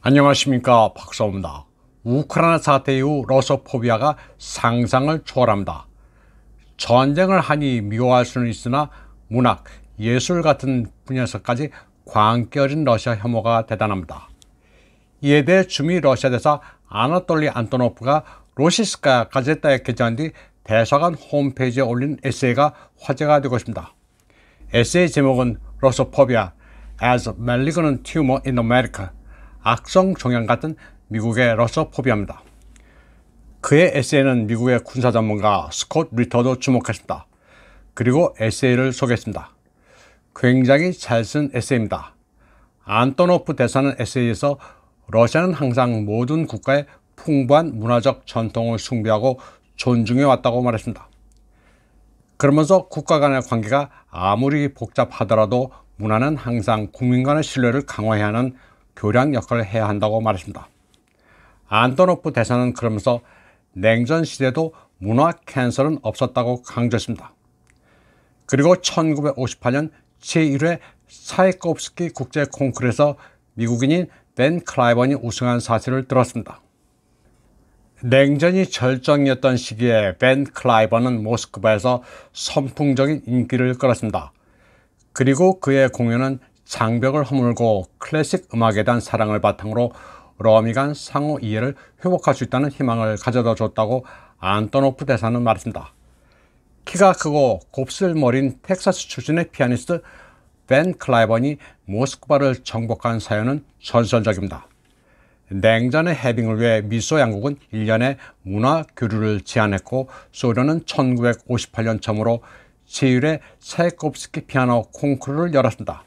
안녕하십니까, 박사입니다. 우크라이나 사태 이후 러시아포비아가 상상을 초월합니다. 전쟁을 하니 미워할 수는 있으나 문학, 예술 같은 분야에서까지 광기어진 러시아 혐오가 대단합니다. 이에 대해 주미 러시아 대사 아나톨리 안토노프가 로시스카야 가제타에 게재한 뒤 대사관 홈페이지에 올린 에세이가 화제가 되고 있습니다. 에세이 제목은 러시아포비아 as malignant tumor in America, 악성 종양 같은 미국의 러시아포비아입니다. 그의 에세이는 미국의 군사 전문가 스콧 리터도 주목했습니다. 그리고 에세이를 소개했습니다. 굉장히 잘 쓴 에세이입니다. 안토노프 대사는 에세이에서 러시아는 항상 모든 국가의 풍부한 문화적 전통을 숭배하고 존중해 왔다고 말했습니다. 그러면서 국가 간의 관계가 아무리 복잡하더라도 문화는 항상 국민 간의 신뢰를 강화해야 하는 교량 역할을 해야 한다고 말했습니다. 안토노프 대사는 그러면서 냉전 시대도 문화 캔슬은 없었다고 강조했습니다. 그리고 1958년 제1회 차이코프스키 국제 콩쿠르에서 미국인인 벤 클라이번이 우승한 사실을 들었습니다. 냉전이 절정이었던 시기에 벤 클라이번은 모스크바에서 선풍적인 인기를 끌었습니다. 그리고 그의 공연은 장벽을 허물고 클래식 음악에 대한 사랑을 바탕으로 러미 간 상호 이해를 회복할 수 있다는 희망을 가져다 줬다고 안토노프 대사는 말했습니다. 키가 크고 곱슬머리인 텍사스 출신의 피아니스트 벤 클라이번이 모스크바를 정복한 사연은 전설적입니다. 냉전의 해빙을 위해 미소 양국은 1년에 문화 교류를 제안했고 소련은 1958년 처음으로 제1회 차이코프스키 피아노 콩쿠르를 열었습니다.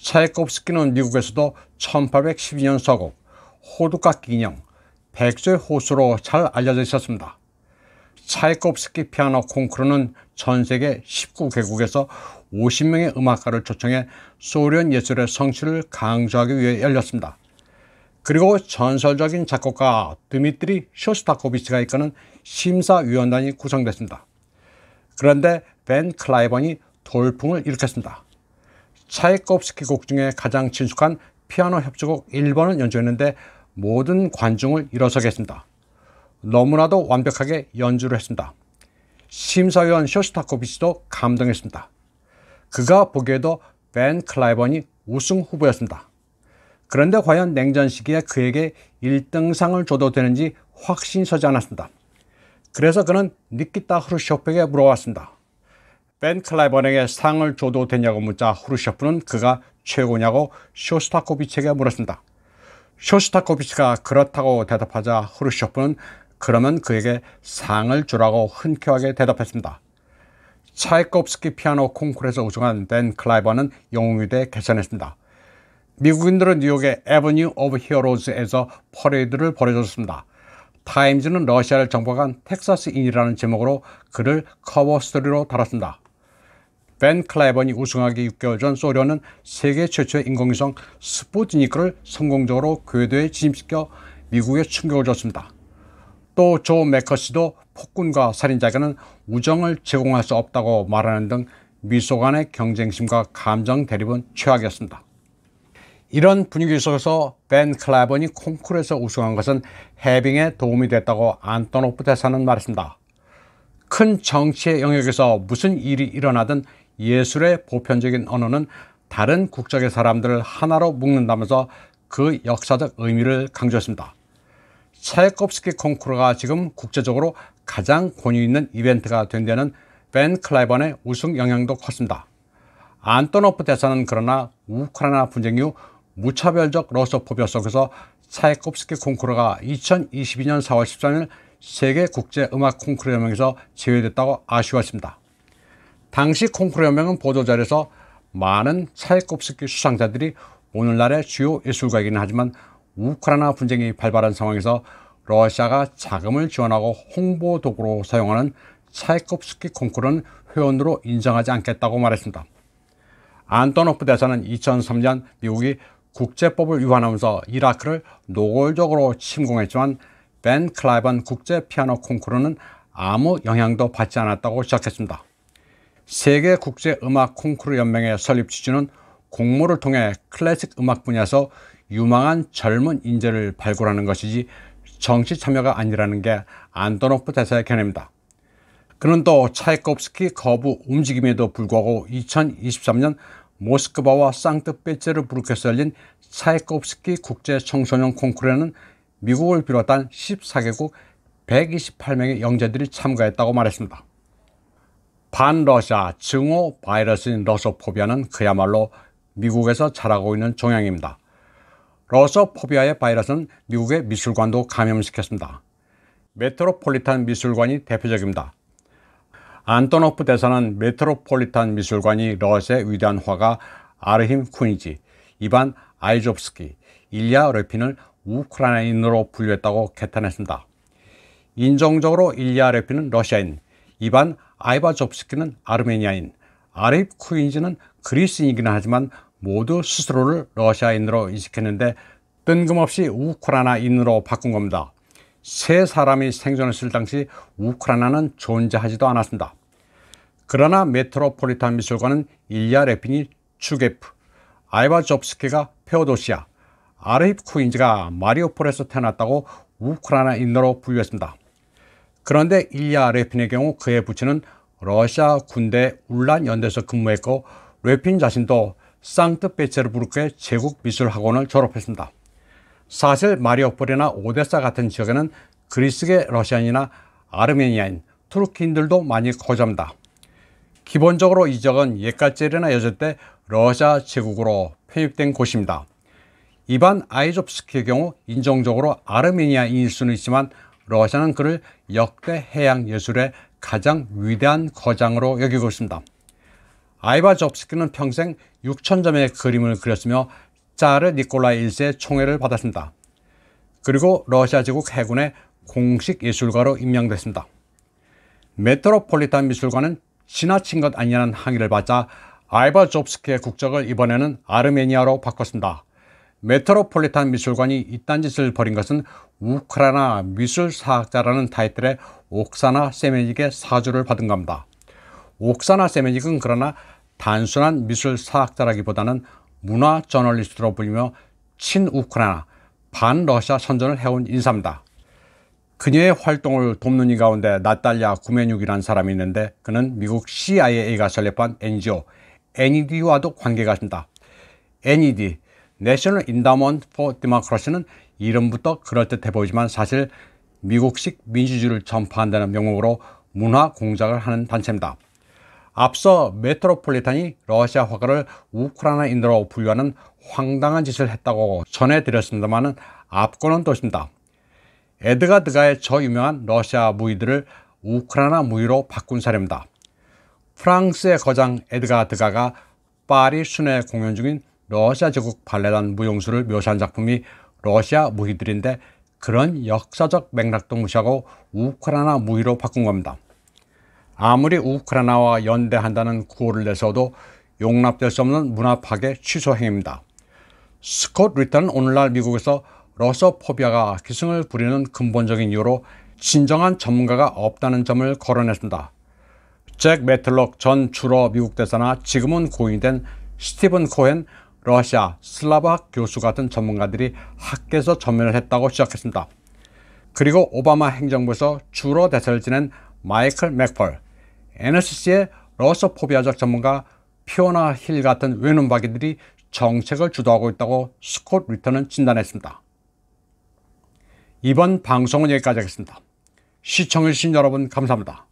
차이코프스키는 미국에서도 1812년 서곡, 호두깎이 인형, 백조의 호수로 잘 알려져 있었습니다. 차이코프스키 피아노 콩쿠르는 전 세계 19개국에서 50명의 음악가를 초청해 소련 예술의 성취를 강조하기 위해 열렸습니다. 그리고 전설적인 작곡가 드미트리 쇼스타코비치가 이끄는 심사위원단이 구성됐습니다. 그런데 벤 클라이번이 돌풍을 일으켰습니다. 차이코프스키 곡 중에 가장 친숙한 피아노 협주곡 1번을 연주했는데 모든 관중을 일어서게 했습니다. 너무나도 완벽하게 연주를 했습니다. 심사위원 쇼스타코비치도 감동했습니다. 그가 보기에도 벤 클라이번이 우승 후보였습니다. 그런데 과연 냉전 시기에 그에게 1등상을 줘도 되는지 확신이 서지 않았습니다. 그래서 그는 니키타 후르쇼프에게 물어봤습니다. 벤 클라이번에게 상을 줘도 되냐고 묻자 후르쇼프는 그가 최고냐고 쇼스타코비치에게 물었습니다. 쇼스타코비치가 그렇다고 대답하자 후르쇼프는 그러면 그에게 상을 주라고 흔쾌하게 대답했습니다. 차이코프스키 피아노 콩쿠르에서 우승한 벤 클라이번은 영웅유대에 개선했습니다. 미국인들은 뉴욕의 에버뉴 오브 히어로즈에서 퍼레이드를 벌여줬습니다. 타임즈는 러시아를 정복한 텍사스인이라는 제목으로 그를 커버 스토리로 달았습니다. 벤 클라이번이 우승하기 6개월 전 소련은 세계 최초의 인공위성 스푸트니크를 성공적으로 궤도에 진입시켜 미국에 충격을 줬습니다. 또 조 매커시도 폭군과 살인자에게는 우정을 제공할 수 없다고 말하는 등 미소 간의 경쟁심과 감정 대립은 최악이었습니다. 이런 분위기 속에서 벤 클라이번이 콩쿠르에서 우승한 것은 해빙에 도움이 됐다고 안토노프 대사는 말했습니다. 큰 정치의 영역에서 무슨 일이 일어나든 예술의 보편적인 언어는 다른 국적의 사람들을 하나로 묶는다면서 그 역사적 의미를 강조했습니다. 차이코프스키 콩쿠르가 지금 국제적으로 가장 권위 있는 이벤트가 된 데는 벤 클라이번의 우승 영향도 컸습니다. 안토노프 대사는 그러나 우크라이나 분쟁 이후 무차별적 러시아포비아 속에서 차이코프스키 콩쿠르가 2022년 4월 13일 세계국제음악 콩쿠르 연맹에서 제외됐다고 아쉬워했습니다. 당시 콩쿠르 연맹은 보도자료에서 많은 차이코프스키 수상자들이 오늘날의 주요 예술가이긴 하지만 우크라이나 분쟁이 발발한 상황에서 러시아가 자금을 지원하고 홍보 도구로 사용하는 차이코프스키 콩쿠르는 회원으로 인정하지 않겠다고 말했습니다. 안토노프 대사는 2003년 미국이 국제법을 위반하면서 이라크를 노골적으로 침공했지만 벤 클라이번 국제 피아노 콩쿠르는 아무 영향도 받지 않았다고 시작했습니다. 세계 국제 음악 콩쿠르 연맹의 설립 취지는 공모를 통해 클래식 음악 분야에서 유망한 젊은 인재를 발굴하는 것이지 정치 참여가 아니라는 게 안토노프 대사의 견해입니다. 그는 또 차이콥스키 거부 움직임에도 불구하고 2023년 모스크바와 상트페테르부르크에서 열린 차이콥스키 국제 청소년 콩쿠르에는 미국을 비롯한 14개국 128명의 영재들이 참가했다고 말했습니다. 반러시아 증오 바이러스인 러소포비아는 그야말로 미국에서 자라고 있는 종양입니다. 러소포비아의 바이러스는 미국의 미술관도 감염시켰습니다. 메트로폴리탄 미술관이 대표적입니다. 안토노프 대사는 메트로폴리탄 미술관이 러시아의 위대한 화가 아르힘 쿠니지, 이반 아이조프스키, 일리아 레핀을 우크라이나인으로 분류했다고 개탄했습니다. 인종적으로 일리아 레핀은 러시아인, 이반 아이바조프스키는 아르메니아인, 아르힘 쿠니지는 그리스인이긴 하지만 모두 스스로를 러시아인으로 인식했는데 뜬금없이 우크라이나인으로 바꾼 겁니다. 세 사람이 생존했을 당시 우크라이나는 존재하지도 않았습니다. 그러나 메트로폴리탄 미술관은 일리아 레핀이 추게프, 아이바조프스키가 페오도시아, 아르힙 쿠인지가 마리오폴에서 태어났다고 우크라이나인으로 분류했습니다. 그런데 일리아 레핀의 경우 그의 부친은 러시아 군대 울란 연대에서 근무했고 레핀 자신도 상트페테르부르크의 제국미술학원을 졸업했습니다. 사실 마리오폴이나 오데사 같은 지역에는 그리스계 러시아인이나 아르메니아인, 투르키인들도 많이 거주합니다. 기본적으로 이 지역은 옛날제나 여제 때 러시아 제국으로 편입된 곳입니다. 이반 아이조프스키의 경우 인종적으로 아르메니아인일 수는 있지만 러시아는 그를 역대 해양 예술의 가장 위대한 거장으로 여기고 있습니다. 아이바조프스키는 평생 6,000점의 그림을 그렸으며 짜르 니콜라이 1세의 총애를 받았습니다. 그리고 러시아 제국 해군의 공식 예술가로 임명됐습니다. 메트로폴리탄 미술관은 지나친 것 아니냐는 항의를 받자 아이바조프스키의 국적을 이번에는 아르메니아로 바꿨습니다. 메트로폴리탄 미술관이 이딴 짓을 벌인 것은 우크라이나 미술사학자라는 타이틀의 옥사나 세메닉의 사주를 받은 겁니다. 옥사나 세메닉은 그러나 단순한 미술사학자라기보다는 문화 저널리스트로 불리며 친우크라이나, 반러시아 선전을 해온 인사입니다. 그녀의 활동을 돕는 이 가운데 나탈리아 구메뉴크라는 사람이 있는데 그는 미국 CIA가 설립한 NGO NED와도 관계가 있습니다. NED, National Endowment for Democracy는 이름부터 그럴듯해 보이지만 사실 미국식 민주주의를 전파한다는 명목으로 문화 공작을 하는 단체입니다. 앞서 메트로폴리탄이 러시아 화가를 우크라이나인으로 분류하는 황당한 짓을 했다고 전해드렸습니다만 앞권은 또 있습니다. 에드가 드가의 저 유명한 러시아 무희들을 우크라이나 무희로 바꾼 사례입니다. 프랑스의 거장 에드가 드가가 파리 순회 공연 중인 러시아 제국 발레단 무용수를 묘사한 작품이 러시아 무희들인데 그런 역사적 맥락도 무시하고 우크라이나 무희로 바꾼 겁니다. 아무리 우크라이나와 연대한다는 구호를 내서도 용납될 수 없는 문화 파괴 취소 행위입니다. 스콧 리턴은 오늘날 미국에서 러소포비아가 기승을 부리는 근본적인 이유로 진정한 전문가가 없다는 점을 거론했습니다. 잭 매틀록 전 주로 미국 대사나 지금은 고인이 된 스티븐 코헨 러시아 슬라브학 교수 같은 전문가들이 학계에서 전면을 했다고 지적했습니다. 그리고 오바마 행정부에서 주로 대사를 지낸 마이클 맥펄, NSC의 러소포비아적 전문가 피오나 힐 같은 외눈박이들이 정책을 주도하고 있다고 스콧 리턴은 진단했습니다. 이번 방송은 여기까지 하겠습니다. 시청해주신 여러분 감사합니다.